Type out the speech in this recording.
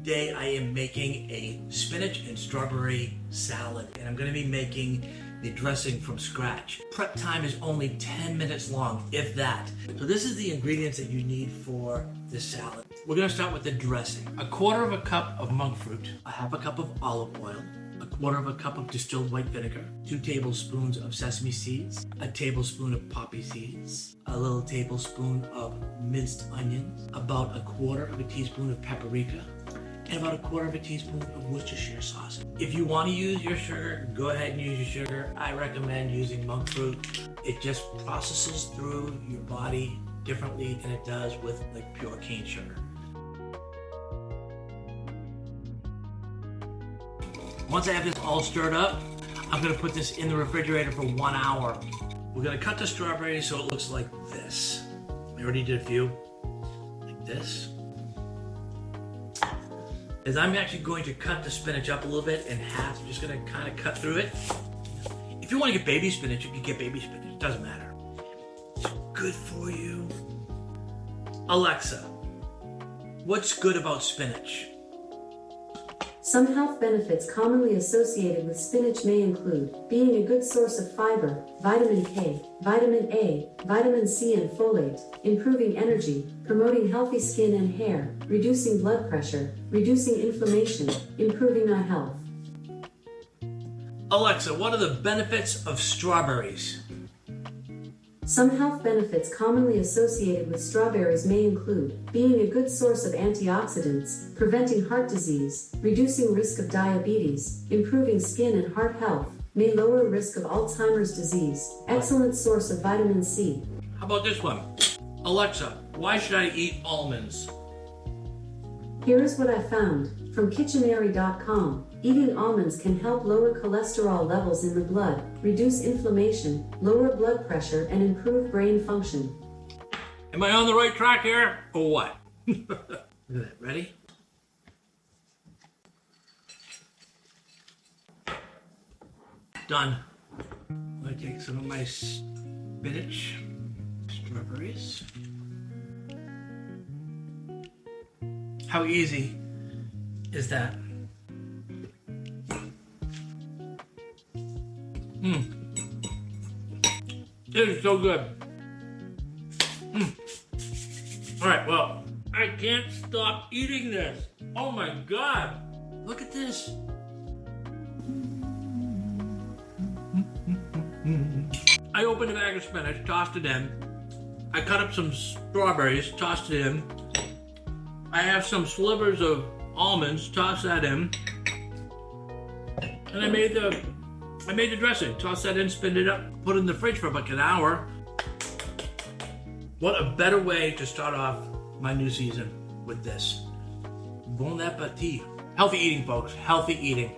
Today I am making a spinach and strawberry salad, and I'm going to be making the dressing from scratch. Prep time is only 10 minutes long, if that. So this is the ingredients that you need for this salad. We're going to start with the dressing. 1/4 cup of monk fruit, 1/2 cup of olive oil, 1/4 cup of distilled white vinegar, 2 tablespoons of sesame seeds, a tablespoon of poppy seeds, a little tablespoon of minced onions, about 1/4 teaspoon of paprika, and about 1/4 teaspoon of Worcestershire sauce. If you want to use your sugar, go ahead and use your sugar. I recommend using monk fruit. It just processes through your body differently than it does with like pure cane sugar. Once I have this all stirred up, I'm gonna put this in the refrigerator for 1 hour. We're gonna cut the strawberries so it looks like this. I already did a few, like this. As I'm actually going to cut the spinach up a little bit in half, I'm just gonna kind of cut through it. If you wanna get baby spinach, you can get baby spinach, it doesn't matter. It's good for you. Alexa, what's good about spinach? Some health benefits commonly associated with spinach may include being a good source of fiber, vitamin K, vitamin A, vitamin C and folate, improving energy, promoting healthy skin and hair, reducing blood pressure, reducing inflammation, improving eye health. Alexa, what are the benefits of strawberries? Some health benefits commonly associated with strawberries may include being a good source of antioxidants, preventing heart disease, reducing risk of diabetes, improving skin and heart health, may lower risk of Alzheimer's disease, excellent source of vitamin C. How about this one? Alexa, why should I eat almonds? Here is what I found from Kitchenery.com. Eating almonds can help lower cholesterol levels in the blood, reduce inflammation, lower blood pressure, and improve brain function. Am I on the right track here, or what? Look at that, ready? Done. I'm gonna take some of my spinach, strawberries. How easy is that? It is so good. All right, well, I can't stop eating this. Oh my God, look at this. I opened a bag of spinach, tossed it in. I cut up some strawberries, tossed it in. I have some slivers of almonds, tossed that in. And I made the dressing, tossed that in, spinned it up, put it in the fridge for about an hour. What a better way to start off my new season with this. Bon appetit. Healthy eating, folks, healthy eating.